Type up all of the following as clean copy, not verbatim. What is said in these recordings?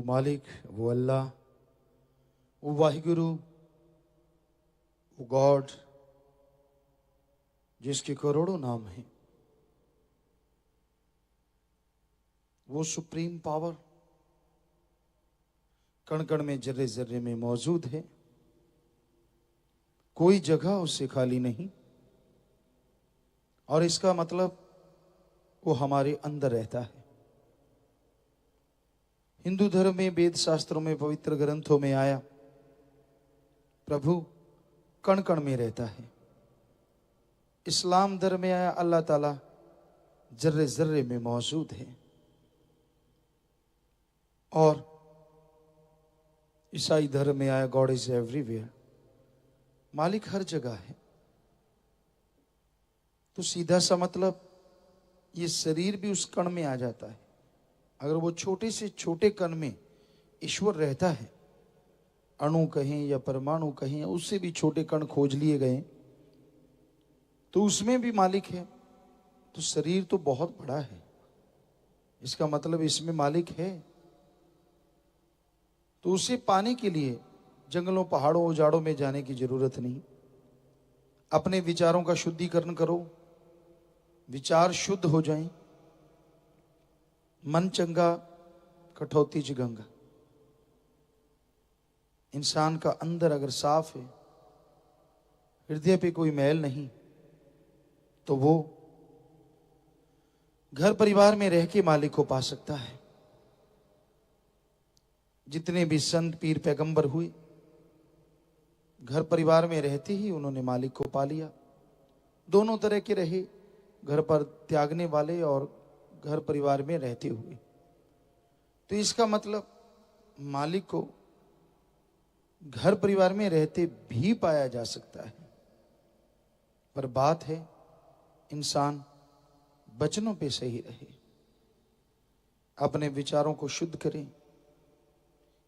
वो मालिक, वो अल्लाह, वो वाहिगुरु, वो गॉड जिसके करोड़ों नाम हैं, वो सुप्रीम पावर कण कण में जर्रे जर्रे में मौजूद है। कोई जगह उससे खाली नहीं, और इसका मतलब वो हमारे अंदर रहता है। हिंदू धर्म में, वेद शास्त्रों में, पवित्र ग्रंथों में आया प्रभु कण कण में रहता है। इस्लाम धर्म में आया अल्लाह ताला जर्रे जर्रे में मौजूद है। और ईसाई धर्म में आया गॉड इज एवरीवेयर, मालिक हर जगह है। तो सीधा सा मतलब ये शरीर भी उस कण में आ जाता है। अगर वो छोटे से छोटे कण में ईश्वर रहता है, अणु कहें या परमाणु कहें या उससे भी छोटे कण खोज लिए गए, तो उसमें भी मालिक है। तो शरीर तो बहुत बड़ा है, इसका मतलब इसमें मालिक है। तो उसे पाने के लिए जंगलों, पहाड़ों, उजाड़ों में जाने की जरूरत नहीं। अपने विचारों का शुद्धिकरण करो, विचार शुद्ध हो जाएं। मन चंगा कठौती च गंगा। इंसान का अंदर अगर साफ है, हृदय पे कोई मैल नहीं, तो वो घर परिवार में रह के मालिक को पा सकता है। जितने भी संत, पीर, पैगंबर हुए, घर परिवार में रहते ही उन्होंने मालिक को पा लिया। दोनों तरह के रहे, घर पर त्यागने वाले और घर परिवार में रहते हुए। तो इसका मतलब मालिक को घर परिवार में रहते भी पाया जा सकता है। पर बात है इंसान वचनों पे सही रहे, अपने विचारों को शुद्ध करें,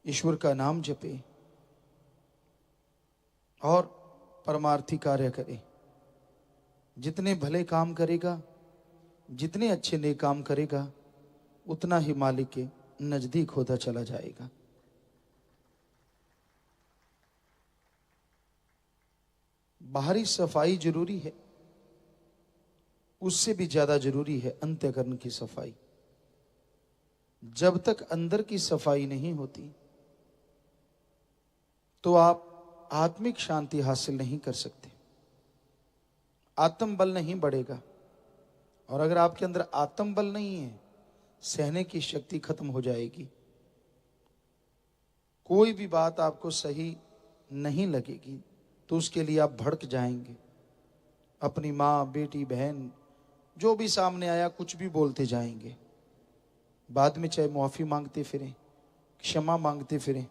ईश्वर का नाम जपे और परमार्थी कार्य करे। जितने भले काम करेगा, जितने अच्छे नेक काम करेगा, उतना ही मालिक के नजदीक होता चला जाएगा। बाहरी सफाई जरूरी है, उससे भी ज्यादा जरूरी है अंतःकरण की सफाई। जब तक अंदर की सफाई नहीं होती, तो आप आत्मिक शांति हासिल नहीं कर सकते, आत्म बल नहीं बढ़ेगा। और अगर आपके अंदर आत्म बल नहीं है, सहने की शक्ति खत्म हो जाएगी। कोई भी बात आपको सही नहीं लगेगी तो उसके लिए आप भड़क जाएंगे। अपनी माँ, बेटी, बहन, जो भी सामने आया कुछ भी बोलते जाएंगे। बाद में चाहे माफी मांगते फिरें, क्षमा मांगते फिरें,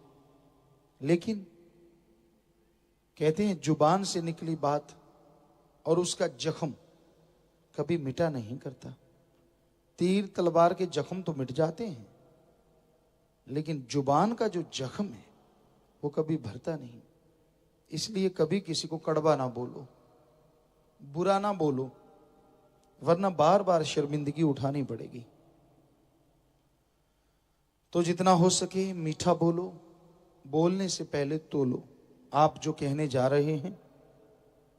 लेकिन कहते हैं जुबान से निकली बात और उसका जख्म कभी मिटा नहीं करता। तीर तलवार के जख्म तो मिट जाते हैं, लेकिन जुबान का जो जख्म है वो कभी भरता नहीं। इसलिए कभी किसी को कड़वा ना बोलो, बुरा ना बोलो, वरना बार बार शर्मिंदगी उठानी पड़ेगी। तो जितना हो सके मीठा बोलो, बोलने से पहले तोलो। आप जो कहने जा रहे हैं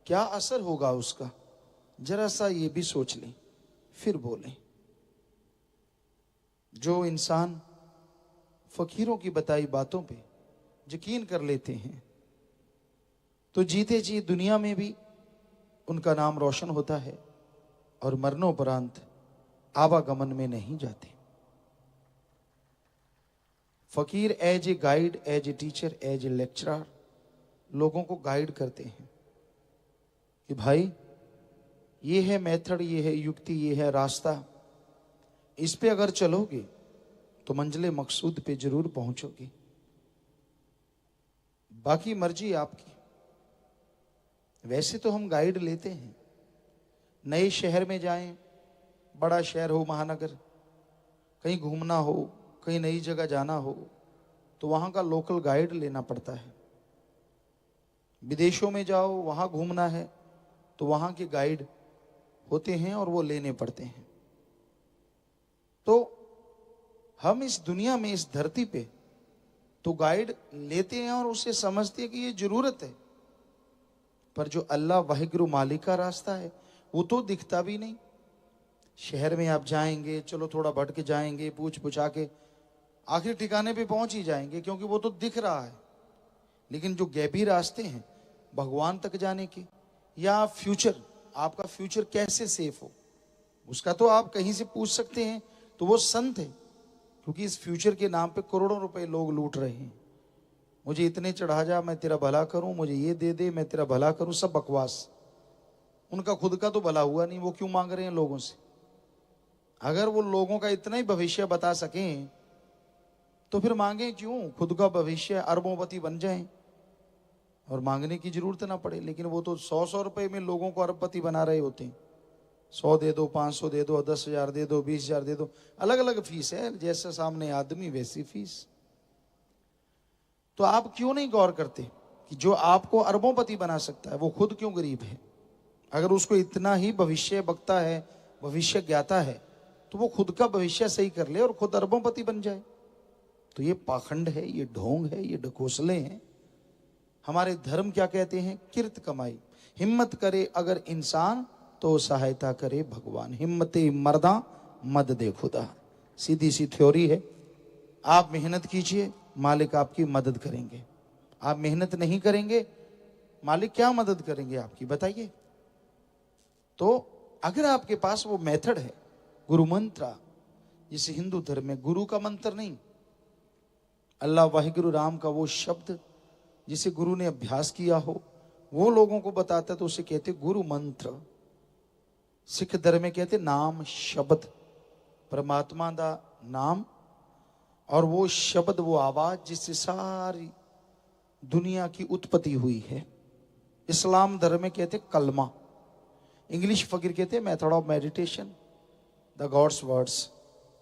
क्या असर होगा उसका, जरा सा ये भी सोच लें, फिर बोलें। जो इंसान फकीरों की बताई बातों पे यकीन कर लेते हैं, तो जीते जी दुनिया में भी उनका नाम रोशन होता है और मरणोपरांत आवागमन में नहीं जाते। फकीर as a guide, as a teacher, as a lecturer लोगों को गाइड करते हैं कि भाई ये है मेथड, ये है युक्ति, ये है रास्ता, इस पे अगर चलोगे तो मंजिले मकसूद पे जरूर पहुंचोगे। बाकी मर्जी आपकी। वैसे तो हम गाइड लेते हैं, नए शहर में जाएं, बड़ा शहर हो, महानगर, कहीं घूमना हो, कहीं नई जगह जाना हो, तो वहां का लोकल गाइड लेना पड़ता है। विदेशों में जाओ, वहां घूमना है तो वहां के गाइड होते हैं और वो लेने पड़ते हैं। तो हम इस दुनिया में, इस धरती पे तो गाइड लेते हैं और उसे समझते हैं कि ये जरूरत है, पर जो अल्लाह वाहिगुरु मालिक का रास्ता है वो तो दिखता भी नहीं। शहर में आप जाएंगे, चलो थोड़ा भटक जाएंगे, पूछ पुछा के आखिर ठिकाने पे पहुंच ही जाएंगे, क्योंकि वो तो दिख रहा है। लेकिन जो गैबी रास्ते हैं भगवान तक जाने के, या फ्यूचर, आपका फ्यूचर कैसे सेफ हो, उसका तो आप कहीं से पूछ सकते हैं, तो वो संत है। क्योंकि इस फ्यूचर के नाम पे करोड़ों रुपए लोग लूट रहे हैं। मुझे इतने चढ़ा जा, मैं तेरा भला करूं, मुझे ये दे दे, मैं तेरा भला करूं, सब बकवास। उनका खुद का तो भला हुआ नहीं, वो क्यों मांग रहे हैं लोगों से? अगर वो लोगों का इतना ही भविष्य बता सकें तो फिर मांगे क्यों? खुद का भविष्य अरबोंपति बन जाएं और मांगने की जरूरत ना पड़े। लेकिन वो तो 100 रुपए में लोगों को अरबपति बना रहे होते हैं। 100 दे दो, 500 दे दो, 10,000 दे दो, 20,000 दे दो, अलग अलग फीस है, जैसा सामने आदमी वैसी फीस। तो आप क्यों नहीं गौर करते कि जो आपको अरबोंपति बना सकता है वो खुद क्यों गरीब है? अगर उसको इतना ही भविष्य बकता है, भविष्य ज्ञाता है, तो वो खुद का भविष्य सही कर ले और खुद अरबोंपति बन जाए। तो ये पाखंड है, ये ढोंग है, ये ढकोसले हैं। हमारे धर्म क्या कहते हैं? किर्त कमाई, हिम्मत करे अगर इंसान तो सहायता करे भगवान। हिम्मते मर्दा मद दे खुदा, सीधी सी थ्योरी है। आप मेहनत कीजिए, मालिक आपकी मदद करेंगे। आप मेहनत नहीं करेंगे, मालिक क्या मदद करेंगे आपकी, बताइए? तो अगर आपके पास वो मेथड है, गुरु मंत्र, जिसे हिंदू धर्म में गुरु का मंत्र नहीं, अल्लाह वाहिगुरु राम का वो शब्द जिसे गुरु ने अभ्यास किया हो, वो लोगों को बताता, तो उसे कहते गुरु मंत्र। सिख धर्म में कहते नाम शब्द, परमात्मा दा नाम, और वो शब्द, वो आवाज जिससे सारी दुनिया की उत्पत्ति हुई है। इस्लाम धर्म में कहते कलमा, इंग्लिश फकीर कहते method of meditation, the gods words,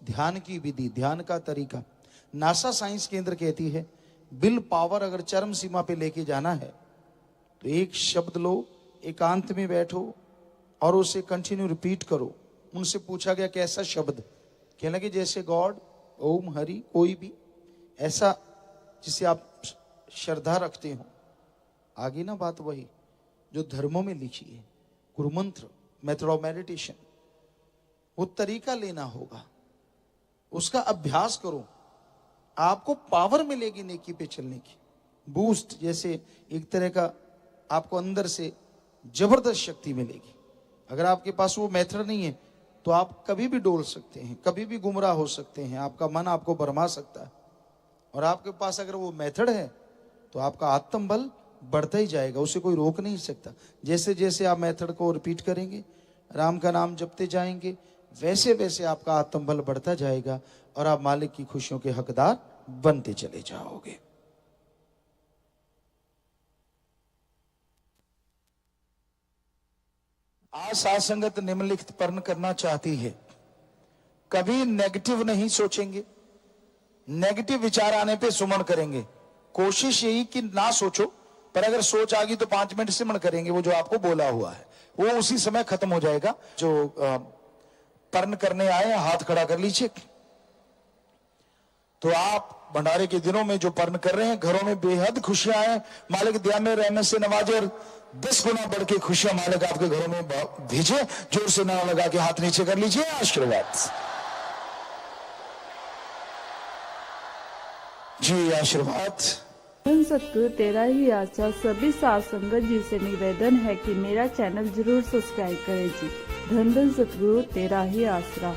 ध्यान की विधि, ध्यान का तरीका। नासा साइंस केंद्र कहती है विल पावर अगर चरम सीमा पे लेके जाना है तो एक शब्द लो, एकांत में बैठो और उसे कंटिन्यू रिपीट करो। उनसे पूछा गया कैसा शब्द, कहने लगे जैसे गॉड, ओम, हरि, कोई भी ऐसा जिसे आप श्रद्धा रखते हो। आगे ना बात वही जो धर्मों में लिखी है, गुरु मंत्र, मेथड ऑफ मेडिटेशन। वो तरीका लेना होगा, उसका अभ्यास करो, आपको पावर मिलेगी नेकी पे चलने की, बूस्ट, जैसे एक तरह का आपको अंदर से जबरदस्त शक्ति मिलेगी। अगर आपके पास वो मेथड नहीं है तो आप कभी भी डोल सकते हैं, कभी भी गुमराह हो सकते हैं, आपका मन आपको भरमा सकता है। और आपके पास अगर वो मेथड है तो आपका आत्मबल बढ़ता ही जाएगा, उसे कोई रोक नहीं सकता। जैसे जैसे आप मेथड को रिपीट करेंगे, राम का नाम जपते जाएंगे, वैसे वैसे आपका आत्मबल बढ़ता जाएगा और आप मालिक की खुशियों के हकदार बनते चले जाओगे। आज साध संगत निम्नलिखित पर्ण करना चाहती है, कभी नेगेटिव नहीं सोचेंगे, नेगेटिव विचार आने पे सुमन करेंगे। कोशिश यही कि ना सोचो, पर अगर सोच आ गई तो 5 मिनट सिमरण करेंगे, वो जो आपको बोला हुआ है वो उसी समय खत्म हो जाएगा। जो पर्ण करने आए हाथ खड़ा कर लीजिए। तो आप भंडारे के दिनों में जो पर्ण कर रहे हैं, घरों में बेहद खुशियां हैं, मालिक दया में रहमत से नवाजे, 10 गुना बढ़ के खुशियां मालिक आपके घरों में भेजे। जोर से नारा लगा के हाथ नीचे कर लीजिए, आशीर्वाद जी, आशीर्वाद। धन सतगुरु तेरा ही आशा सभी साध संगत जी से निवेदन है कि मेरा चैनल जरूर सब्सक्राइब करें जी। धन धन सतगुरु तेरा ही आसरा।